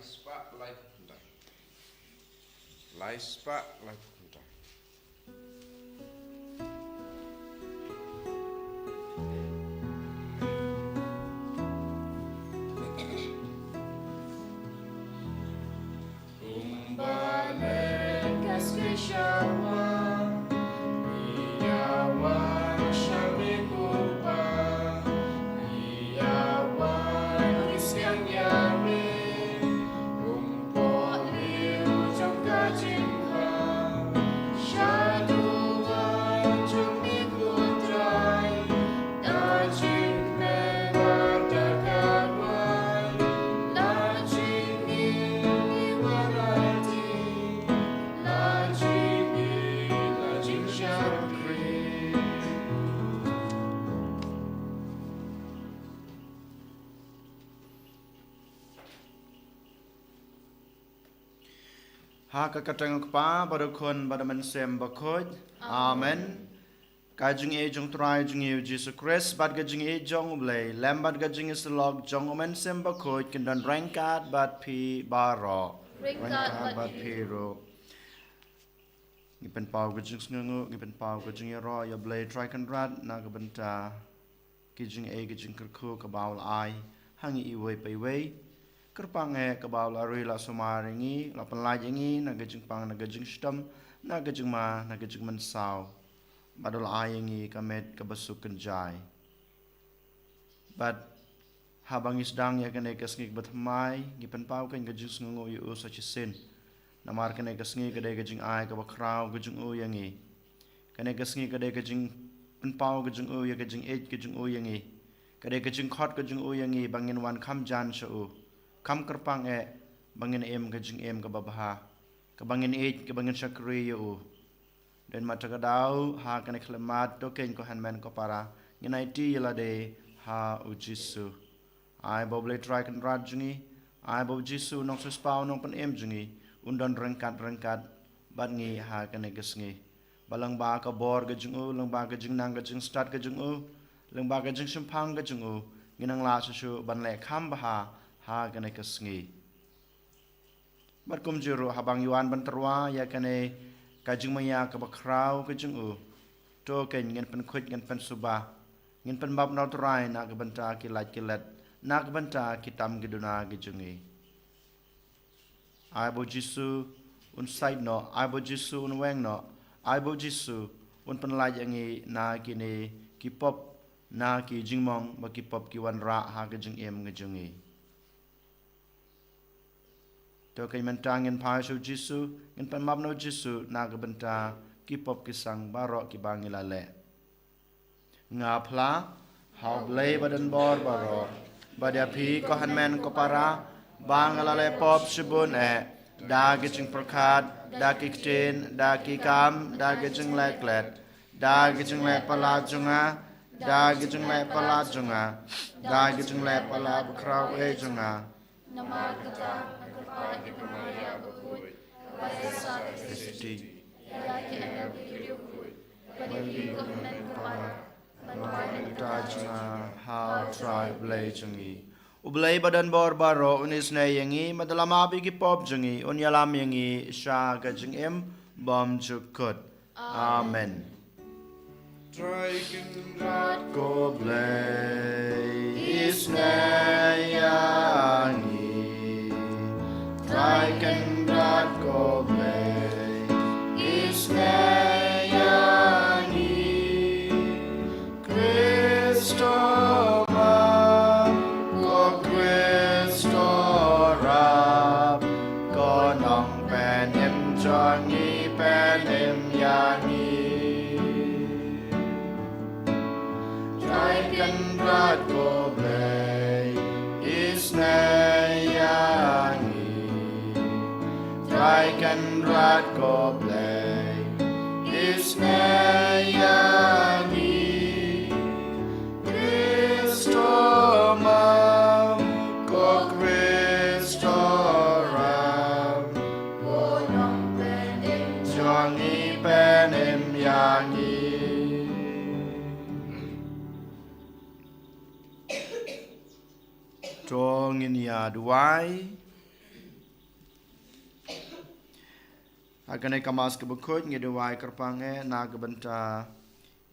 Laispa life hunter. Laispa life hunter. Balik kasih syawal, iyawan syami kupa, iyawan isiang yamin, umpok liu trong kajingha, syaduan cumi kutrai, dajing nebar dagawai, lajing ini warati. Lajing syakri. Hakakatang kpa badukun badaman sem bakoj. Amen. Kajing e jong try jong e Jesus Christ bad gajing e jong ublay lam bad gajing is log jong omen sem bakoj kindan rangkat bad pi baro. Rangkat bad pi ro. Ngipen pau gajing sngungu ngipen pau gajing e ro ya blay try kan rat na gabenta gajing e gajing kerku kabaul ai hangi i way pai way. Kerpange kabau larui la sumaringi la penlajengi na gajing pang na gajing stem na gajing ma na gajing mensau badul ayengi kamet kabasuk kenjai bad habang isdang ya kene kasngik batmai gipen pau kan gajing sngungu yu such sin namar kene kasngi kade gajing ai ka bakrau gajing u yangi kene kasngi kade gajing penpau gajing u ya gajing ej gajing u yangi kade gajing khot gajing u yangi bangin wan kham jan shu kam kerpang bangin em gajing em ka babaha ka bangin ej ka bangin syakri yu dan mata kadau ha kene klemat to ken ko hanmen ko para nginai ti yala de ha u jisu ai boble try kan rad jungi ai bob jisu nong suspau nong pen em jungi undon rengkat bat ngi ha kene gesngi balang ba ka bor gajing u lang ba gajing nang gajing start gajing u lang ba gajing simpang gajing u nginang la su ban le kham baha ha kene kesngi bat kum juru habang yuan ban terwa ya kene kajing maya ka bakrau kajing u to ken ngin pen khut ngin pen suba ngin pen bab nau trai na ka banta ki lait ki let na ka banta ki tam ki duna ki jungi ai bo jisu un side no ai bo jisu un weng no ai bo jisu un pen lai yangi na ki ne ki pop na ki jingmong ba ki pop ki wan ra ha ka jing em ki jungi to kay mentangin pa so jisu ngin pan mab no jisu na ka banta ki pop ki sang baro ki bangila le nga phla haw blay badan bor baro badia phi ko hanmen ko para bangala le pop shibun da gijing prakat da ki kten da ki kam da gijing leklet da gijing le pala junga da gijing le pala junga da gijing le pala kraw e junga Nama kita berkat Maya berkut, bahasa Kristi, ya kita berkut, bagi kemenangan kepada bantuan tajna how tribe lay jungi ublay badan bor baro unis na yangi madalama bi ki pop jungi unyalam yangi sha gajing em bom jukut amen Try can God go blay is na yangi try can God go blay is na yangi Cristo ma go Cristo rap go nong pen em jongi pen em yangi try can God go blay is na yangi try can God go blay is na yangi Cristo mam go Cristo ram go nong penem jongi pen em yangi Tong in ya duai akan kamas ke bekut ngedewai kerpange na gebenta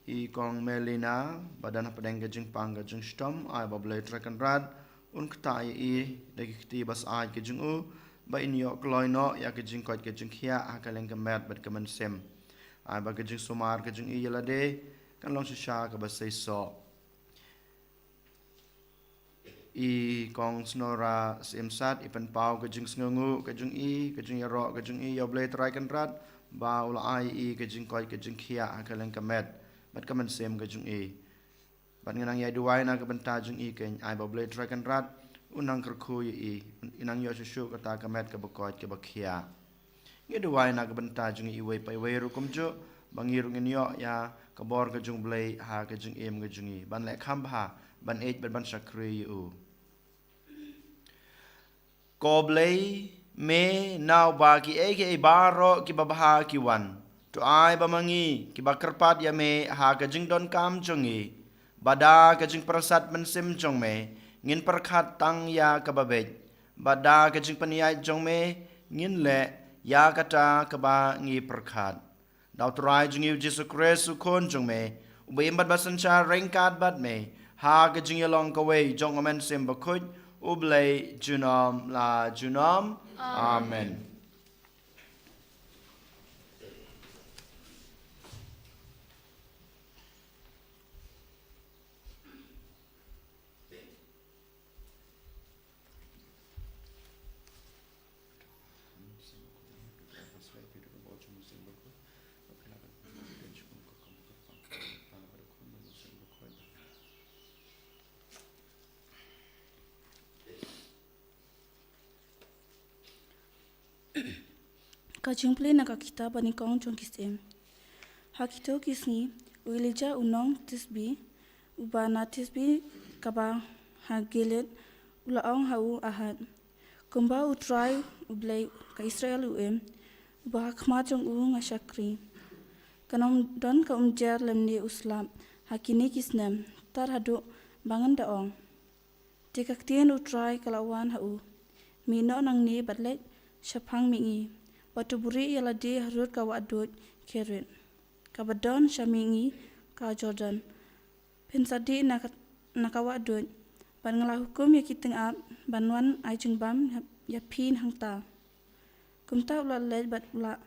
I kong melina badan pedeng gejing pang gejing stom ai bablai trakan rad un kta I dagi kti bas ai gejing u ba in yo kloino ya gejing kot gejing khia akaleng kemet bat kemen sem ai ba gejing sumar gejing I yelade kan long sha ka bas sei so I kong snora simsat ipen pau gejing sngungu gejing I gejing yaro gejing I yoblai trakan rad ba ula ai I gejing kot gejing khia akaleng kemet bat kaman sem gejing I bat ngenang ya duai na kebenta jeng I ken ai bablai trakan rad unang kerku I inang yo susu kata kemet ke bekot ke bakhia nge duai na kebenta jeng I wei pai wei rukum jo bangir ngen yo ya kabor gejung blai ha gejing em gejing I ban le kham ha ban ej ban sakri u ko blai me now ba ki eke baro ki babha ki wan to ai ba mangi ki bakarpat ya me ha gejing don kam jongi bada gejing prasat mensim jong me ngin perkhat tang ya kababej bada gejing paniai jong me ngin le ya kata kaba ngi perkhat daw trai jing yu Jesu Christ kon jong me ube imbat basan cha rengkat bat me ha gejing yalong kawei jong amen sim bakut ublai junom la junom amen Kajung play na kakita banikong jong kisem. Hakito kisni uilija unong tisbi ubana tisbi kaba hagelet ulaong hau ahad. Kumba utrai ublay ka Israel uba khma jong ngashakri. Kanong don ka umjer lemni uslam hakini kisnem tar hadu bangan daong. Tikaktien utrai kalawan hau. Mino nang ni badlet syapang mingi. Watu buri yala di harut ka wadut kerit. Kabadon syamingi ka Jordan. Pinsadi naka wadut. Ban ngala hukum ya kiting ap banwan ay bam ya pin hangta. Kumta ula led bat ula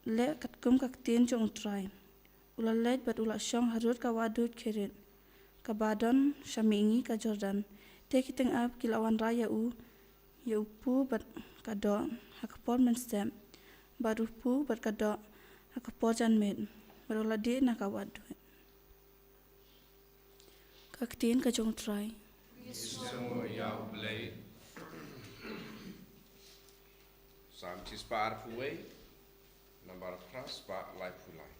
le kat kum kaktin jong try. Ula led bat ula syong harut ka wadut kerit. Kabadon syamingi ka Jordan. Te kiting ap kilawan raya ya upu bat kado hakapor menstem barupu bat kado hakapor janmed baroladi nakawadu kaktin kajong try Semua ya ublai Sam tis par fuwe Nambar pras pa lai fulai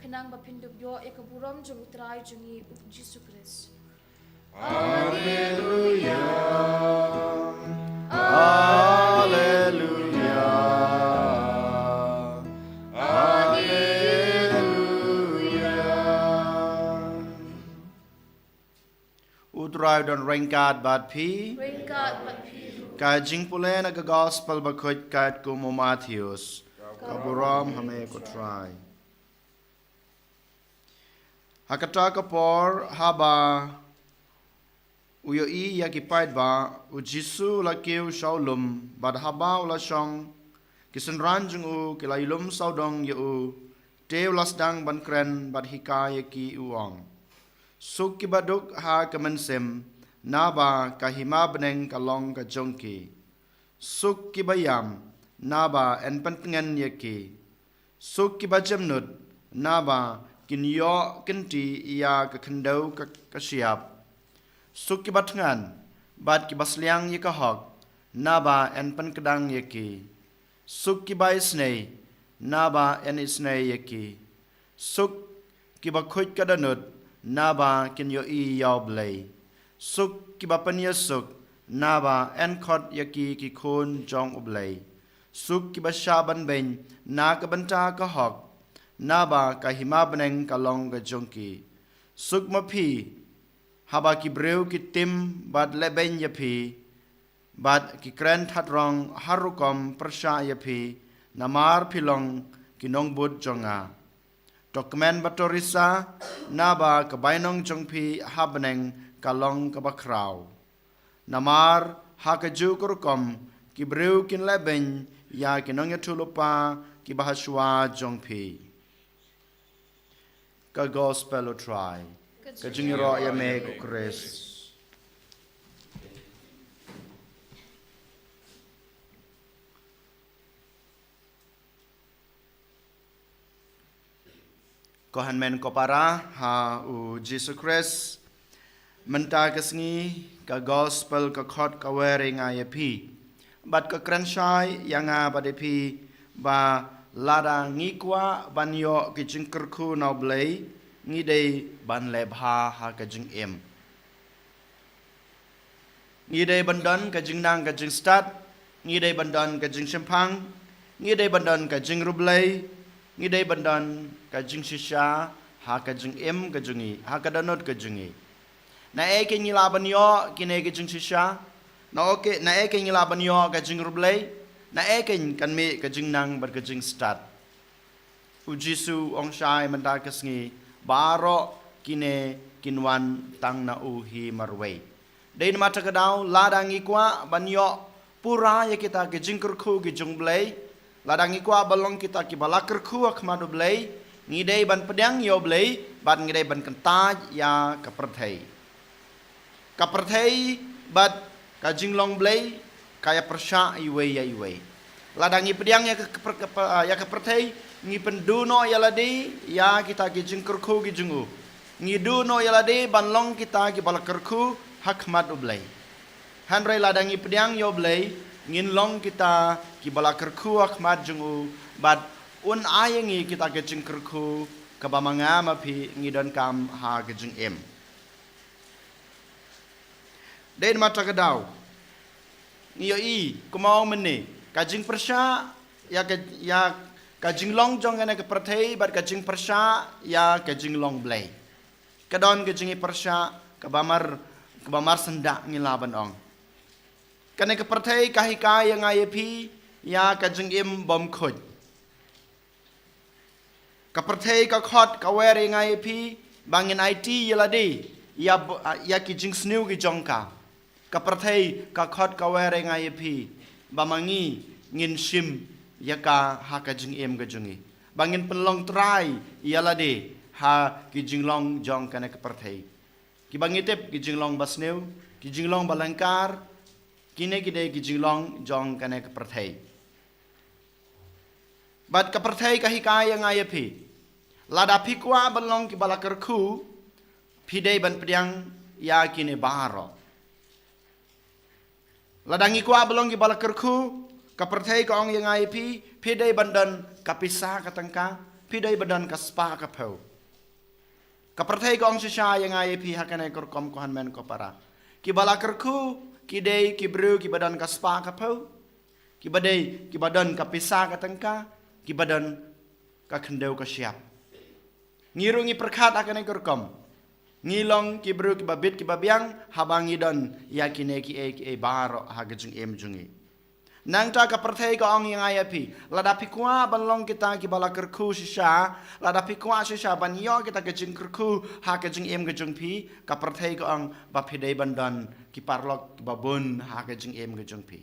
kenang bapinduk yo ekaburom jung utrai jungi Jisu Kris. Alleluia. Alleluia. Alleluia. Utrai don rengkat bat pi. Ringkat bapi. Ka jing pulen aga gospel bakut kat ku mo Matthews. Kaburam hame ko try. Hakata kapor haba uyo I yakipait ba u Jisu la keu shaulum bad haba ula shong kisun ranjung u kilailum saudong ye u teu lasdang ban kren bad hikaya ki uong suk kibaduk ha kamensem naba kahima beneng kalong ka jongki suk kibayam naba en pentengan yeki suk kibajamnud naba kinyo kinti ia ka kendau ka siap suk kibatngan bad kibasliang yeka hok naba en penkedang yeki suk kibai snei naba en isnei yeki suk kibakhut kadanut naba kinyo I yablei suk kibapanya suk naba en khot yaki ki khon jong ublei suk kibashaban ben na kabanta ka hok naba kahima beneng kalong ka jongki suk mapi haba ki breu ki tim bad leben yapi bad ki kren thatrong harukom prasha yapi namar pilong ki nongbud jonga dokmen batorisa naba kabainong jongpi habeneng kalong kabakrau namar hakaju kurukom ki breu kin leben ya ki nong yatulupa ki bahaswa jongpi ka gospel o try ka jingiro ya me ko Chris ko hanmen ko para ha u Jesus Christ menta kasngi ka gospel ka khot ka wering ayapi bat ka kranshai yanga badepi ba lada ngikwa banyo ki jingkerku na blei ngi dei ban lebha ha ka jing em ngi dei bandan ka jing nang ka jing start ngi dei bandan ka jing sempang ngi dei bandan ka jing rublei ngi dei bandan ka jing shisha ha ka jing em ka jungi ha ka danot ka jungi na e ke ngi la banyo ki ne ka jing shisha na oke na e ke ngi la banyo ka jing rublei na e ke kan me ka jing nang bar ka jing start u Jisu ong shai manda kasngi baro kine kinwan tang na uhi marwei dei mata kadau ladangi kwa banyo pura ya kita ke jingkerku ke jungblei ladangi kwa balong kita ki balakerku akmadu blei ngidei ban pedang yo blei ban ngidei ban kentaj ya kaperthei bat ka jinglong blei kaya persha iwe ya iwe ladangi pedang ya kaperthei ngi penduno yaladi ya kita ki jingkerku ki jungu ngi duno yaladi banlong kita ki balakerku hakmat ublei hanrai ladangi pedang yo blei ngin long kita ki balakerku hakmat jungu bad un ayangi kita ke jingkerku ka bamanga mapi ngi don kam ha ke jing em den mata kadau ngi yo I kumau meni ka jing persha ya ka jing long jong kana ke perthei bat ka jing persha ya ka jing long blei ka don ka jing persha ka bamar senda ngi laban ong kana ke perthei ka hikai yang ayepi ya ka jing em bom khut ka perthei ka khot ka weri nga ayepi bangin IT yaladi ya ki jing sniu ki jongka ka perthei ka khot ka weri nga ayepi bamangi ngin shim yaka ha ka jing em ga jungi bangin penlong trai yalade ha ki jinglong jong kana ka perthei ki bangitep ki jinglong basneu ki jinglong balangkar kine ki de ki jinglong jong kana ka perthei bat ka perthei ka hikaya ngayapi lada pikwa balong ki balakerku pidei ban pedang ya kine baro ladangi kwa balong ki balakerku ka perthei ka ong yang ayepi pidei bandan kapisa katangka pidai badan ka spa ka peu ka perthai ka ong sisha yang ai pi hakane kor kom ko han men ko para ki bala kerku ki dei ki bru ki badan ka spa ka peu ki badai ki badan ka pisa ka tengka ki badan ka kendeu ka siap ngirungi perkhat akane kor kom ngilong ki bru ki babit ki babiang habangi don yakine ki e baro hagajung em jungi nang ta ka perthai ka ong yang ai pi lada pi kwa balong kita ki bala kerku sisha lada pi kwa sisha ban yo kita ke jing kerku ha ke jing em ke jung pi ka perthai ka ong ba phidei bandan ki parlok ki babun ha ke jing em ke jung pi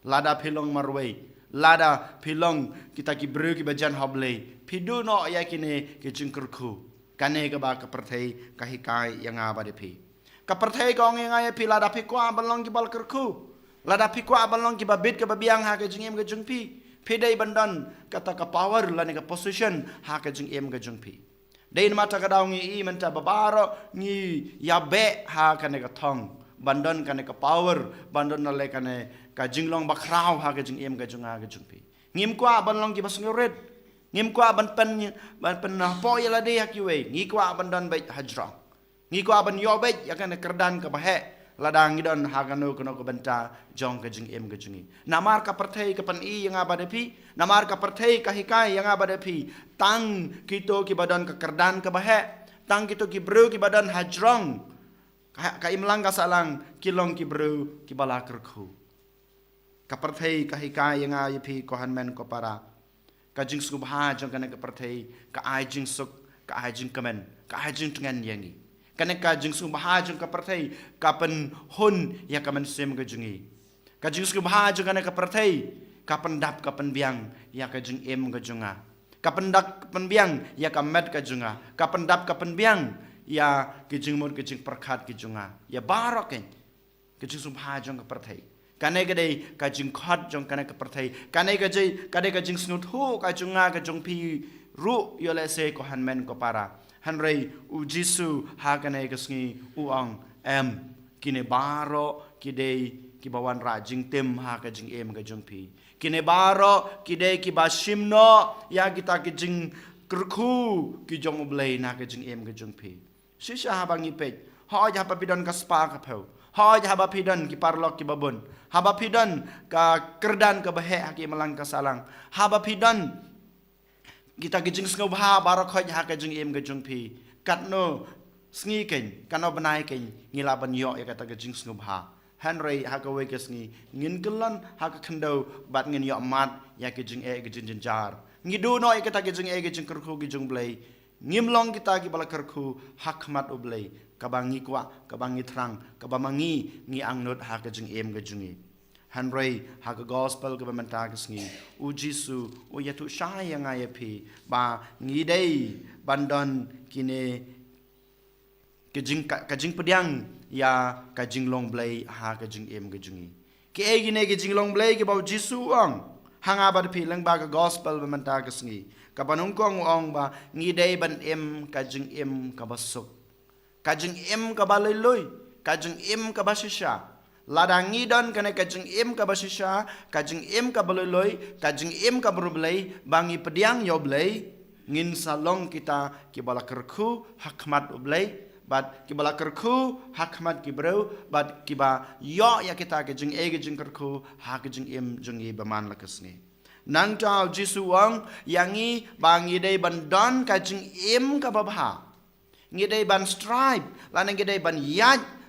lada pilong marwei lada pilong kita ki bru ki bajan hoblei pidu no yakine ke jing kerku kane ka ba ka perthai ka hikai yang aba de pi ka perthai ka ong yang ai pi lada pi kwa balong ki bal kerku lada pi kwa balong ki babit ke babiang ha ke jing em ke jung pi pidai bandan kata ka power lani ka position ha ke jing em ke jung pi dein mata ka daung i menta babaro ni yabe ha kane ka thong bandan kane ka power bandan na le kane ka jinglong bakrau ha ke jing em ke jung ha ke jung pi ngim kwa balong ki basngoret ngim kwa ban pen na po yala de hakiwe ngi kwa bandan bai hajra ngi kwa ban yo bai ya kane kerdan ka bahe ladang idon hagano kono ko benta jong ke jing em ke jungi namar ka perthai ka pan i yang abade pi namar ka perthai ka hikai yang abade pi tang kito ki badan ka kerdan ka bahe tang kito ki bru ki badan hajrong ka imlang ka salang kilong ki bru ki bala kerku ka perthai ka hikai yang ai pi ko han men ko para ka jing subha jong kana ka perthai ka ai jing suk ka ai jing kamen ka ai jing tengan yangi kane ka jing subha jong ka perthai ka pen hun ya ka men sem ka jungi ka jing subha jong kane ka perthai ka pendap ka pen biang ya ka jing em ka junga ka pendak pen biang ya ka met ka junga ka pendap ka pen biang ya ki jing mur ki jing perkhat ki junga ya barok ke jing subha jong ka perthai kane ka dei ka jing khat jong kane ka perthai kane ka jing snut hu ka junga ka jong pi ru yo le se ko han men ko para hanrei u jisu hakane kasngi uang kine baro kidei ki bawan rajing tem ha ka jing em ka jong pi kine baro kidei ki bashimno ya kita ki jing kerku ki jong blei na ka jing em ka jong pi shisha ha bangi pe ha ja pa pidon ka spa ka peu ha ja ba pidon ki parlok ki babun ha ba pidon ka kerdan ka bahe ha ki malang ka salang ha ba pidon kita ke jing sngo bha barok khoj ha ke jing em ke jung pi kat no sngi ken kan no banai ken ngila ban yo ya kata ke jing sngo bha hanrei ha ka we ke sngi ngin kelon ha ka khndo bat ngin yo mat ya ke jing e ke jing jar ngidu no ya kata ke jing e ke jing kerku ke jung blei ngimlong kita ki bala kerku hakmat oblei ka bangi kwa ka bangi thrang ka bamangi ngi angnot ha ke jing em ke jungi hanrei ha ka gospel ka bamenta ka sngi u jisu u yatu sha yang ai pi ba ngi dei bandon kine ka jing pediang ya ka jing long blai ha ka jing em ka jungi ke e gine ke jing long blai ke ba jisu ang hanga ba pi lang ba ka gospel bamenta ka sngi ka banung kong ong ba ngi dei ban em ka jing em ka basuk ka jing em ka baloi ka jing em ka basisha ladangi don kane kajing im ka basisha kajing im ka baloi kajing im ka brublei bangi pediang yo blei ngin salong kita ki bala kerku hakmat oblei bat ki bala kerku hakmat ki bro bat ki ba yo ya kita kajing e kajing kerku ha kajing im jungi baman lakasni nang tau jisu wang yangi bangi dei bandon kajing im ka babha ngi dei ban stripe lan ngi dei ban yat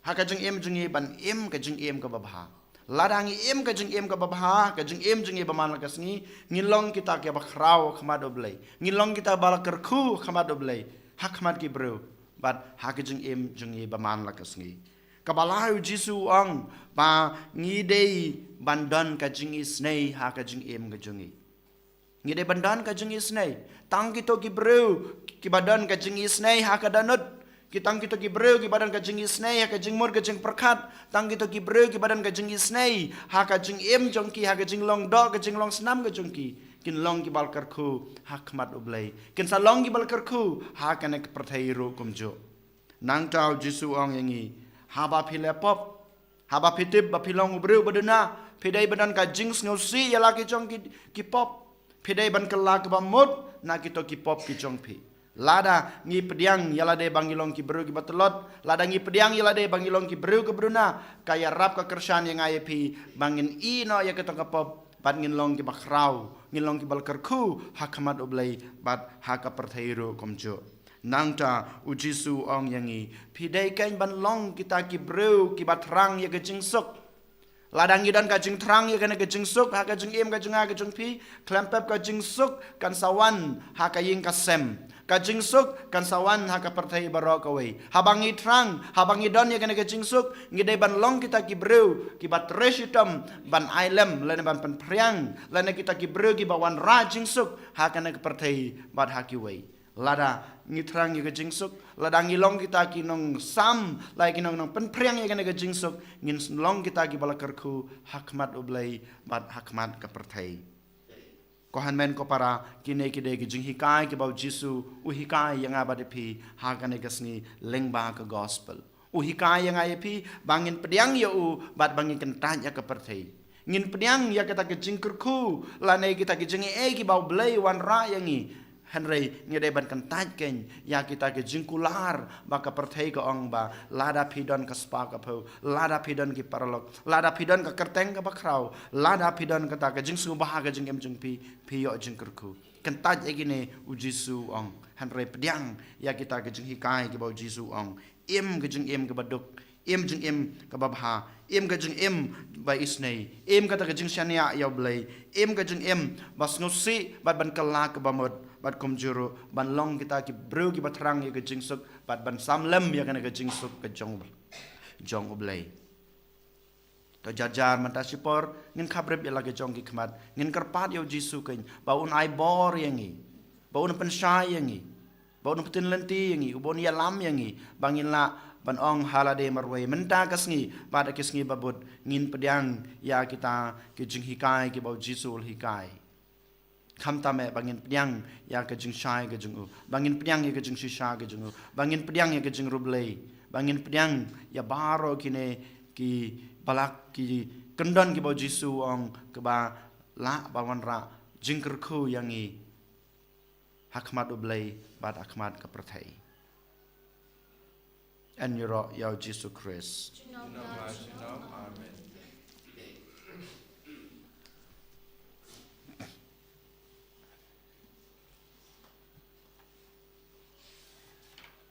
ha ka jing em jungi ban em ka jing em ka babha ladang em ka jing em ka babha ka jing em jungi baman lakasni ngilong kita ke bakrau khmad oblei ngilong kita bala kerku khmad oblei hakmat ki bro bat ha ka jing em jungi baman lakasni ka balahu jisu ang ba ngi dei bandon ka jing isnei ha ka jing em ka jungi ngi dei bandon ka jing isnei tang kito ki bro ki badan ka jing isnei ha ka danut kitang kita ki breu ki badan ka jing isnei ha ka jing mur ka jing perkhat tang kita ki breu ki badan ka jing isnei ha ka jing em jong ki ha ka jing long do ka jing long snam ka jong ki kin long ki bal kerku hakmat oblei kin sa long ki bal kerku ha ka nek perthai ro kumjo nang tau jisu ong yangi ha ba phile pop ha ba phitip ba philong breu badana phidai badan ka jing sngo si yala ki jong ki pop Pidai ban kelak bamut na kita ki pop ki jongpi. Lada ngi pediang yalade bangilong ki beru ki batelot. Lada ngi pediang yalade bangilong ki beru ke beruna. Kaya rap ke kersan yang ayepi bangin ino ya kita ke pop. Bat ngin long ki bakrau. Ngin long ki balkerku hakamat oblay bat haka perthairu komjo. Nangta ujisu ong yangi. Pidai kain ban long kita ki beru ki batrang ya ke jingsuk. Ladang idan ka jing terang ya kana ka jing suk ha ka jing im ka jing ha ka jing pi klempep ka jing suk kan sawan ha ka ying ka sem ka jing suk kan sawan ha ka pertai barok away habangi terang habangi don ya kana ka jing suk ngidai ban long kita ki breu ki bat reshitam ban ailem lene ban pen priang lene kita ki breu ki bawan ra jing suk ha kana ka pertai bat ha ki way lada ngitrang ya ka jing suk ladang ilong kita ki nong sam lai ki nong pen priang ya kana ka jing suk ngin long kita ki balakarku hakmat ublai bat hakmat ka pertai ko hanmen ko para kine ki de ki jing hikai ki bau jisu u hikai yang abade pi ha kana ka sni lengba ka gospel u hikai yang ayepi bangin pediang ya u bat bangin kentan ya ka pertai ngin pediang ya kita ki jing kurku lane kita ki jing e ki bau blai wan ra yangi Henry ngedai ban kentaj ken ya kita ke jingkular baka perthai ke ong ba lada pidon ke spa ke pau lada pidon ki paralok lada pidon ke kerteng ke bakrau lada pidon ke ta ke jing su bah ke jing em jing pi yo jing kerku kentaj egine ujisu ong Henry pediang ya kita ke jing hikai ke bau jisu ong im ke jing im ke baduk im jing im ke babha im ke jing im ba isnei im ke ta ke jing syania ya blai im ke jing im bas ngusi bat ban kala ke bamod bat komjuru ban long kita ki bro ki batrang ya ke jingsuk bat ban samlem ya kana ke jingsuk ke jong oblay to jajar mata sipor ngin khabrep ya lagi jong ki khmat ngin karpat yo jisu ken baun ai bor yangi baun pen sai yangi baun petin lenti yangi ubon ya lam yangi bangin la ban ong halade marway menta kasngi bat kisngi babut ngin pediang ya kita ki jing hikai ki bau jisu hikai Kamtame bangin pediang ya ke jing syai ke jing u bangin pediang ya ke jing shisha ke jing u bangin pediang ya ke jing rublei bangin pediang ya baro kine ki balak ki kendon ki bau jisu ong ke ba la bawan ra jing kerku yang i hakmat ublei bat hakmat ke perthai en yoro ya jisu Christ amen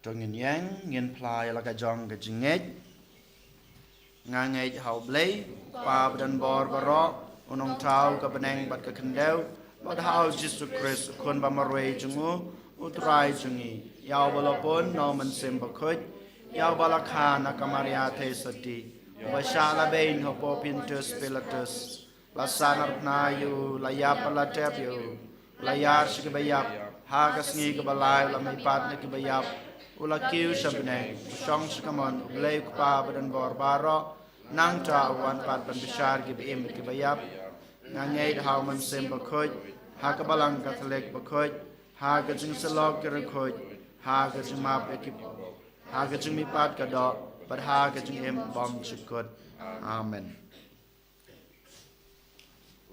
Tungin yang ngin plai la ka jong ka jingej ngangej hau blei pa dan bor barok unong tau ka beneng bat ka kendeu bat hau Jesu Christ kon ba marwe jungu utrai jungi yau balapun no man sem bakut yau balakha na kamaria the sati ba shala bein ho popintus pilatus la sanar na yu la ya pala tep yu la yar sig bayap ha ka sngi ka balai la mai pat ne ki bayap Ula kiu sabne song skamon ulay pa badan bor baro nang ta wan pat ban bishar gi bim ki bayap ngangay how man sem bakoj ha ka balang catholic bakoj ha ka jing salok ki rakoj ha ka jing map ekip ha ka jing mi pat ka do but ha ka jing em bom chukot amen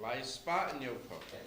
Lai spa in your pocket.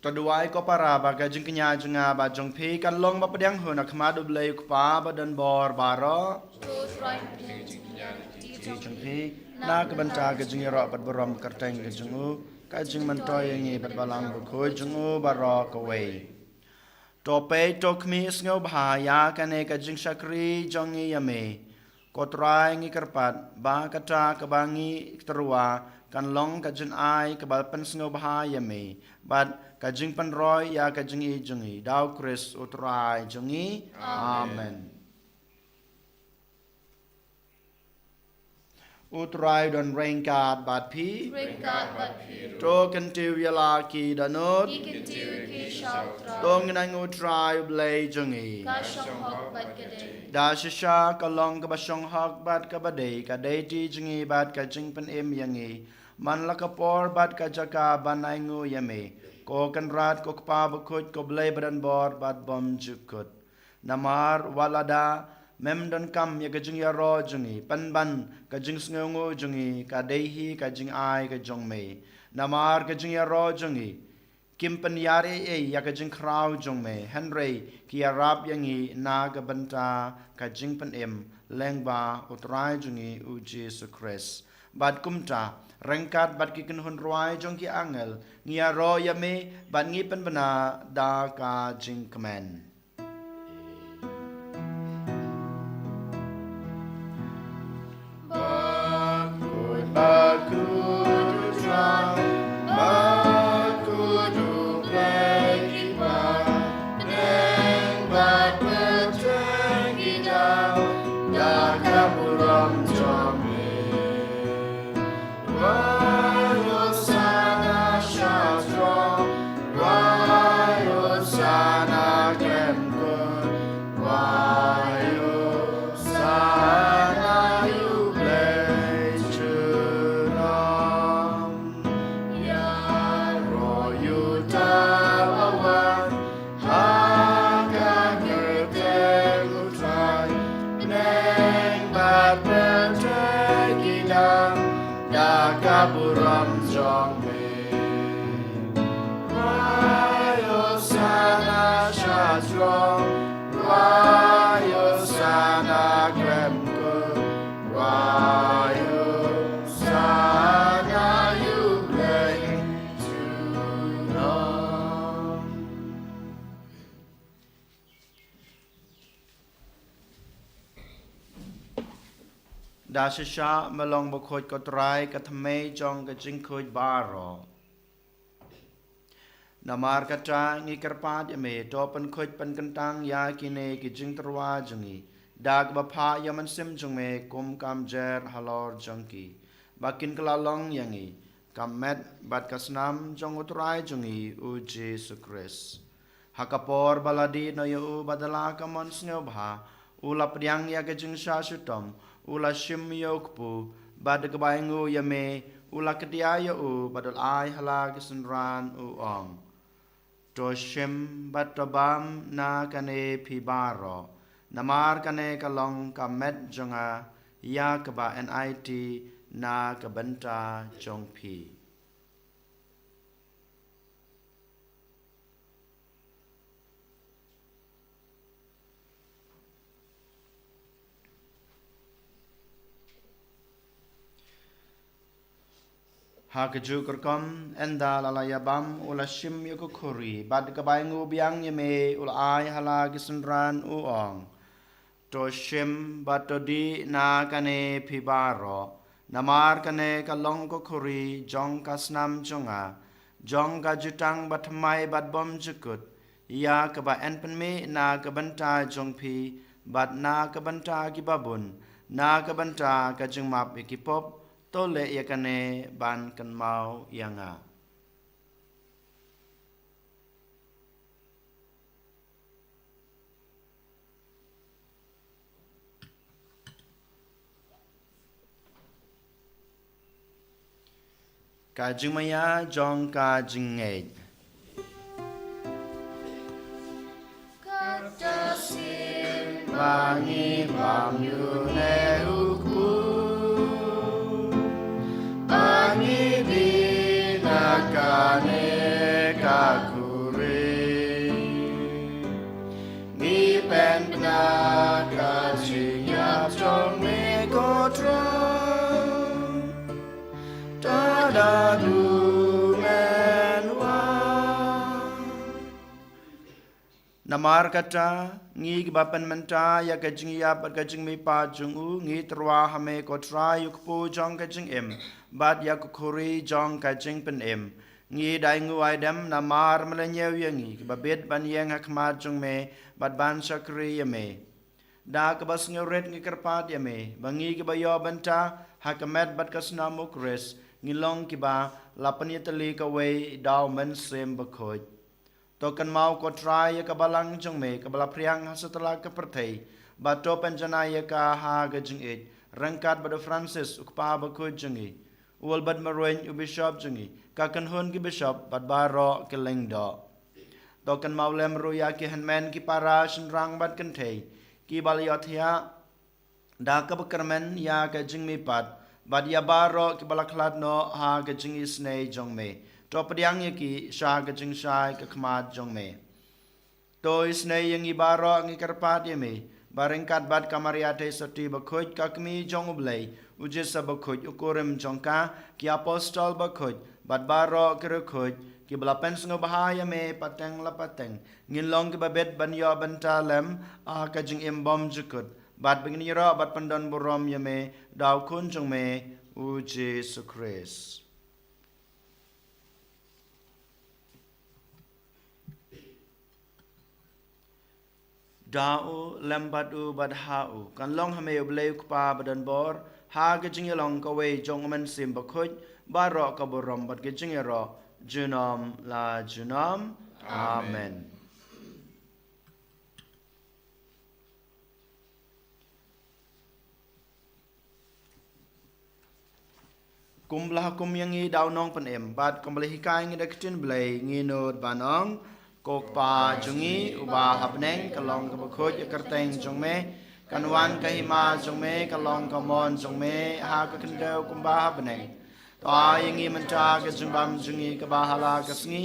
Taduai ko para baga jing kenya jenga ba jong pi kan long ba pedang hu nak ma du blei ku pa ba dan bor baro to try jing pi na ka banta ga jing ro bat borom karteng ga jungu ka jing man toy ngi bat balang bu khoi jungu baro ka wei to pe to khmi sngo bha ya ka ne ka jing sakri jong ngi yame ko trai ngi karpat ba ka ta ka bangi terwa kan long ka jin ai ka bal pen sngo bha yame bat ka jing pan roy ya ka jing I jungi dau Chris utrai jungi amen utrai don rain card bat pi to kan tu yala ki danot dong nang utrai blai jungi da shisha ka long ka basong hak bat ka badai ka dai ti jungi bat ka jing pan em yangi man la ka por bat ka jaka banai ngu yame ko kan rat ko pa bukut ko blai badan bor bat bom jukut namar walada mem don kam ya ka jing ya ro jungi pan ban ka jing sngo jungi ka dei hi ka jing ai ka jong me namar ka jing ya ro jungi kim pan yare e ya ka jing kraw jong me henry ki arab yangi na ka banta ka jing pan em lengba utrai jungi u Jesus Christ bat kumta rengkat bat ki kan hun ruai jong ki angel ngia ro ya me bat ngi pan bana da ka jing kemen Buram jong me Wayo sana shadro Wayo sana kremko Wayo sana yublei tunom Da shisha malong bukhoit ko try ka thame jong ka jing khoi baro namar ka ta ngi karpat me to pan khoi pan kantang ya kine ki jing terwa jungi dag ba pha yaman sim jung me kum kam jer halor jongki bakin kala long yangi kam met bat kasnam jong utrai jungi u Jesus Christ hakapor baladi no yu badala kamon snyo bha ula priang ya ka jing sha sutom ula shim yokpu bad kebaingu yame ula kedia yo u badal ai hala kisenran u ong to shim batabam na kane pibaro namar kane kalong kamet jonga ya keba NIT na kabenta jongpi Hakaju kerkom enda lalayabam ula shim yukukuri bad kabaingu biang yeme ula ai hala kisenran uong to shim batodi na kane pibaro namar kane kalong kukuri jong kasnam jonga jong ka jutang batmai batbom jukut ya kaba enpenme na kabanta jongpi bat na kabanta kibabun na kabanta kajengmap ikipop tole yakane ban kan mau yanga kajing maya jong kajing ngej katasin bangi bam yune ukbu Ani binakane kaku dadu menwa namar kata ngi bapan menta ya kajing ya bat kajing mi pa jungu ngi terwa hame kotra yuk po jong kajing em bat ya kukuri jong kajing pen em ngi dai ngu aidam namar melenyew yangi babet ban yang hakmat jong me bat ban sakri ya me da ke bas ngeuret ngi kerpat ya me bangi ke bayo banta hakamet bat kasnamuk res ngilong kiba lapani tali ka we daw men sem bakhoj tokan mau ko try ka balang jong me ka bala priang setelah ke perthei bato penjana ya ka ha ga jing it rangkat bada Francis ukpa bakhoj jingi ul bad maroin u bishop jingi ka kan hun ki bishop bad baro ke lengdo tokan mau lem ruya ki hanmen ki para shin rang bad kan thei ki baliothia da ka bakarmen ya ka jing mi pat bad ya baro ki balaklat no ha ga jing isnei jong me to padiang ye ki sha ga jing shai ka khmat jong me to isnei yang ibaro ngi karpat ye me barengkat bad kamariate soti bakhoj ka kmi jong ublei uje sa bakhoj ukorem jong ka ki apostol bakhoj bad baro ki khoj ki balapen sngo bahaya me pateng la pateng ngin long ki babet ban yo bantalem a ka jing imbom jukut bad bingni ro bad pandon borom ye me daw kun jong me uje sukres dau lembadu badhau kan long hame obleu kpa badan bor ha ge jing long ka we jong man sim bakhoj baro ka borom bad ge jing ro junam la junam amen kumlah kum yang ngi daw nong pen em bad kumlah hikai ngi daktin blai ngi nod banong kok pa jungi uba hapneng kalong ka bakhoj kerteng jong me kanwan ka hima jong me kalong ka mon jong me ha ka kendau kumba hapneng ta yangi menta ka jungbam jungi ka bahala ka sngi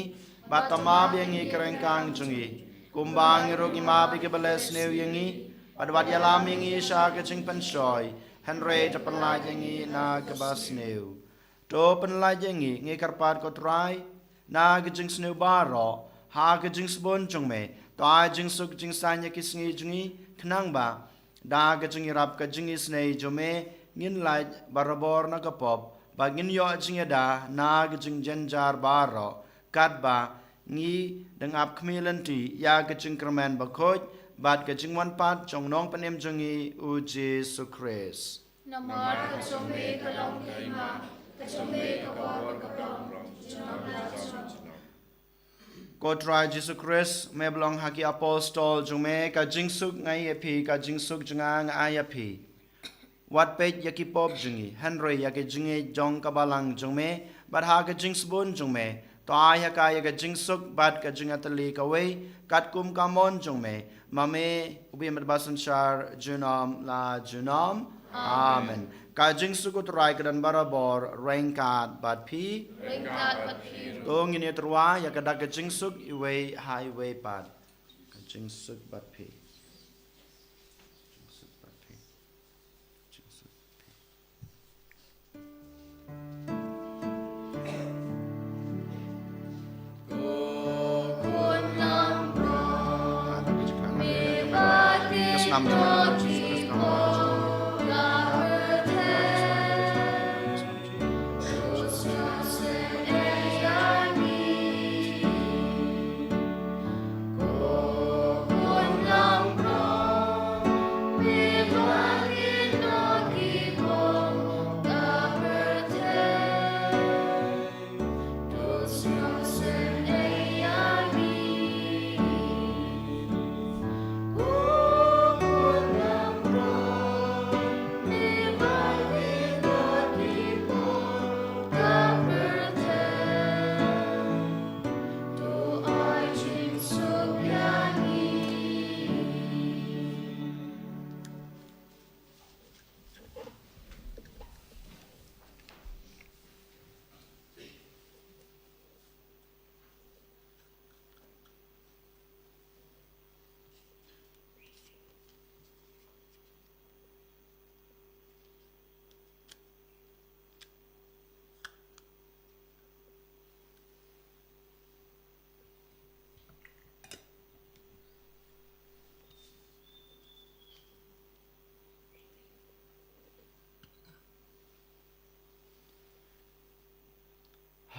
batama yangi kerengkang jungi kumbang rogi ma bi ka bales new yangi padwat yalam yangi sha ka jing pan shoy henry ta panla yangi na ka bas new to panla yangi ngi karpat ko try na ka jing snew baro ha ka jing spon jong me ta jing suk jing sanya ki sngi jungi khnang ba da ka jing rap ka jing isnei jome ngin lai barabor na ka pop ba ngin yo jing da na ka jing janjar baro kat ba ngi deng ap khmilanti ya ka jing kerman ba khoj bat ka jing wan pat jong nong panem jungi u jesu christ namar ka jome ka long ka ima ka jome ka bor ka prom junam la junam Kotra Jesu Christ me belong haki apostol jume ka jingsuk ngai api ka jingsuk junga ngai api wat pet yaki pop jungi henry yaki jungi jong ka balang jume bat ha ka jingsbon jume to ai ha ka yaka jingsuk bat ka junga tali ka we kat kum ka mon jume mame ubi mat basan shar junam la junam amen ka jingsuk utrai kadan barabor rengkat bat pi Tong ini terwa ya kada ka jingsuk iwe highway pad. Ka jingsuk bat pi. Jingsuk bat pi. Jingsuk pi. Kun nam pro me Kas nam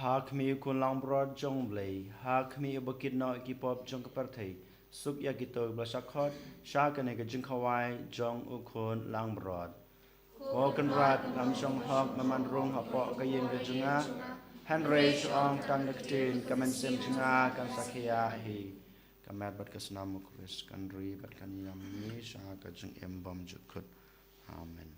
Hak mi kun lang broad jong blay, hak mi ubakid no ikipop jong kapartay, suk yakito blasakot, shakane ka jing kawai jong ukun lang broad. Woken rat lam jong hok naman rung hapo kayin ka junga, Henry ong tang naktin kamen sem junga kan sakya hi. Kamat bat kasnam Chris kan ri bat kan yam ni shaka jing embam jukut. Amen.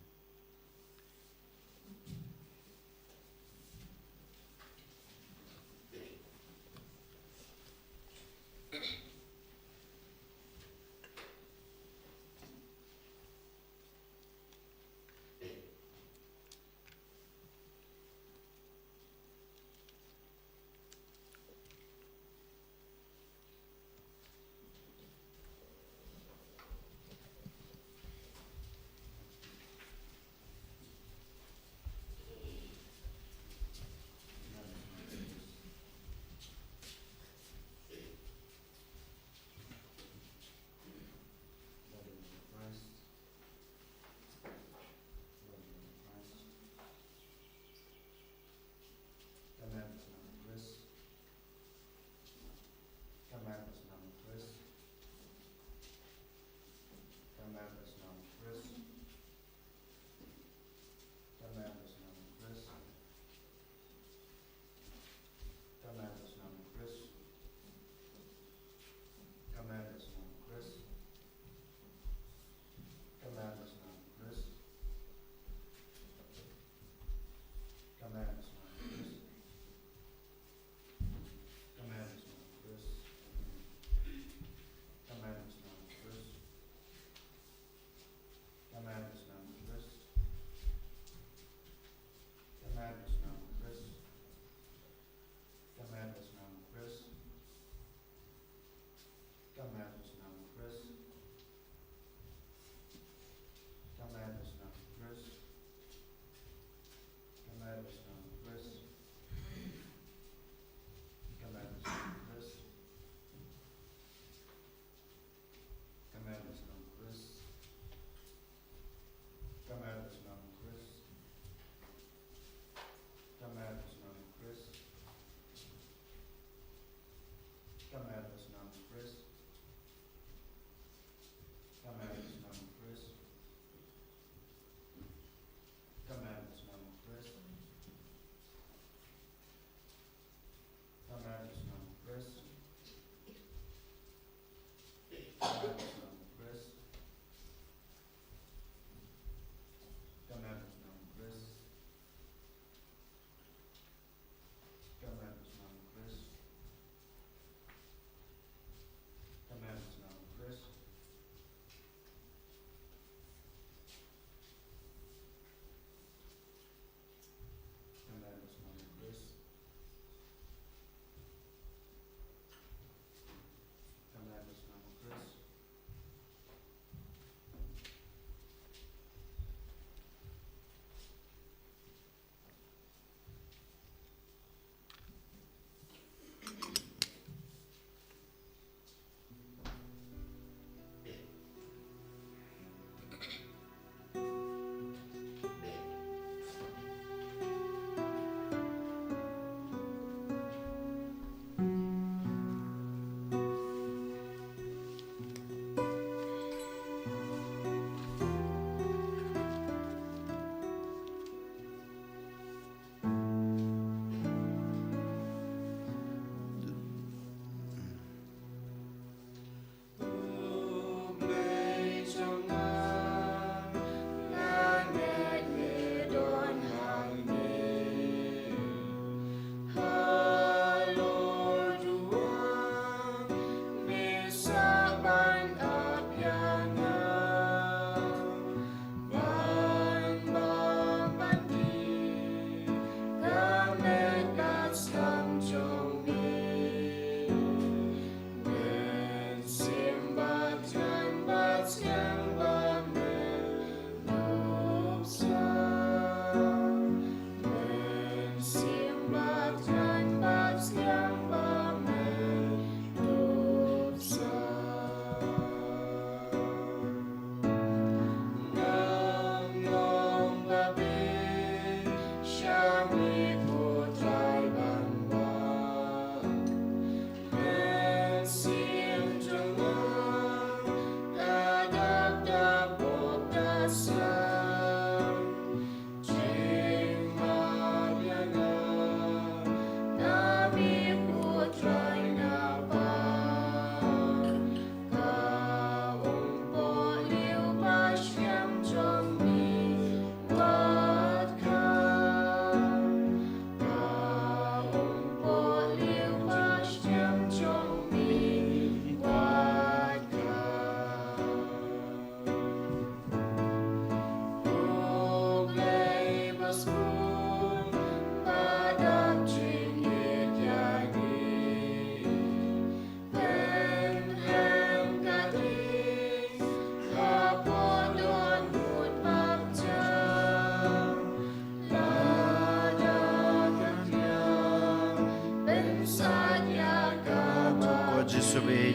Jesu be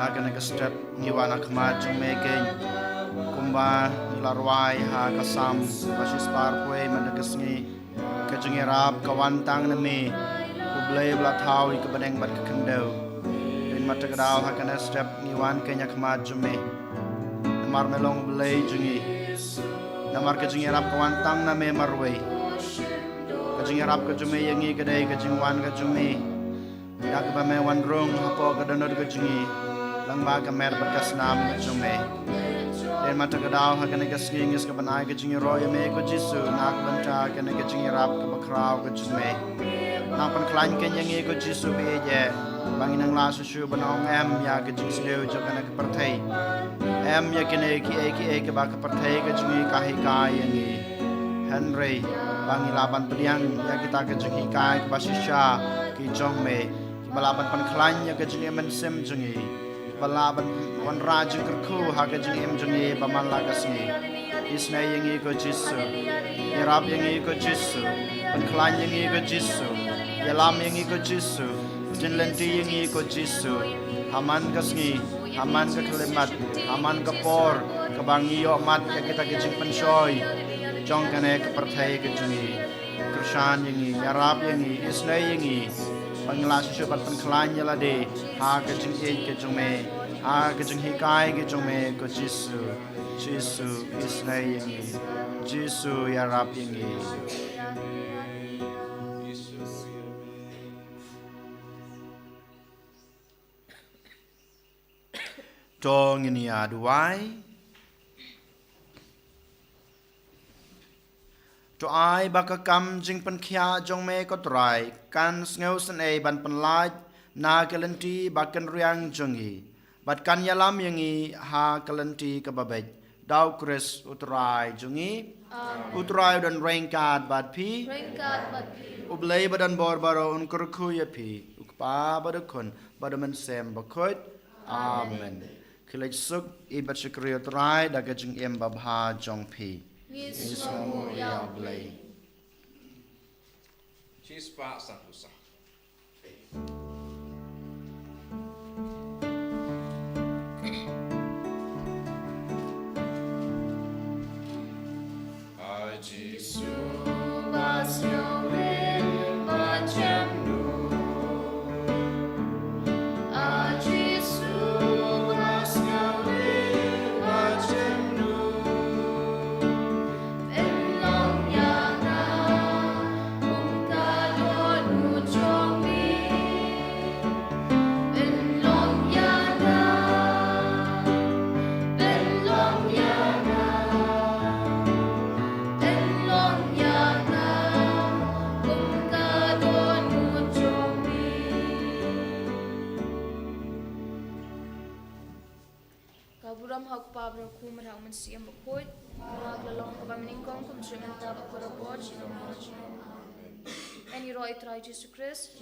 hagan ka step ni wana khma jong me ken kumba larwai ha kasam basis par poi mandagasngi ka jong rap kawantang na me kublay bla thau ka baneng bat ka kandau den matagdaw hagan step ni wan kenya khma jong me mar melong blay jungi namar ka jong rap kawantang na me marwai ka jong rap ka jong me yangi ka dai ka jong wan ka jong me dak ba me wan rong hapo ka donor ka jungi lang ba ka mer bakas nam ka jong me den mata ka daw ha kana ka skingis ka banai ka jungi roy me ko jisu nak banta kana ka jungi rap ka bakraw ka jong me nak pan klan ka yangi ko jisu be je bangin ang la su banong em ya ka jing sleu jo kana ka parthai em ya kene ki ka ba ka parthai ka jungi ka hi ka yangi Henry bangila ban priang ya kita ka jungi ka ba shisha ki jong me balaban pan klan ya ka jungi men sem jungi balaban wan raju kerku ha ka jungi em jungi paman la ka singi isna yangi ko jisu yarab yangi ko jisu pan klan yangi ko jisu yalam yangi ko jisu jinlenti yangi ko jisu haman ka singi haman ka klemat haman ka por ka bangi yo mat ya kita ka jing penshoy jong kane ka parthai ka jungi krishan yangi yarab yangi isna yangi Bangla su bat pan klan yala de ha ka jing e ke jong me ha ka jing hi kai ke jong me ko jisu is na yangi jisu ya rap yangi tong ini aduai to ai baka kam jing pan khia jong me ko trai kan sneu san e ban pan laj na kalanti bakan riang jongi bat kan yalam yangi ha kalanti ka babej daw kris utrai jongi utrai dan rengkat bat pi ublei badan bor baro un kurku ya pi ukpa badakon badaman sem bakot amen kilaj suk ibat shukri utrai daga jing em babha jong pi Isamu ya blay. Chispa Santusa. Jisu Basyorin Bacemnu Jisu Basyorin Bacemnu Buram hak pabra kumar hak mensiam bakut mag lalong kabameningkong kum trementa bakura bod Any right try Jesus Christ.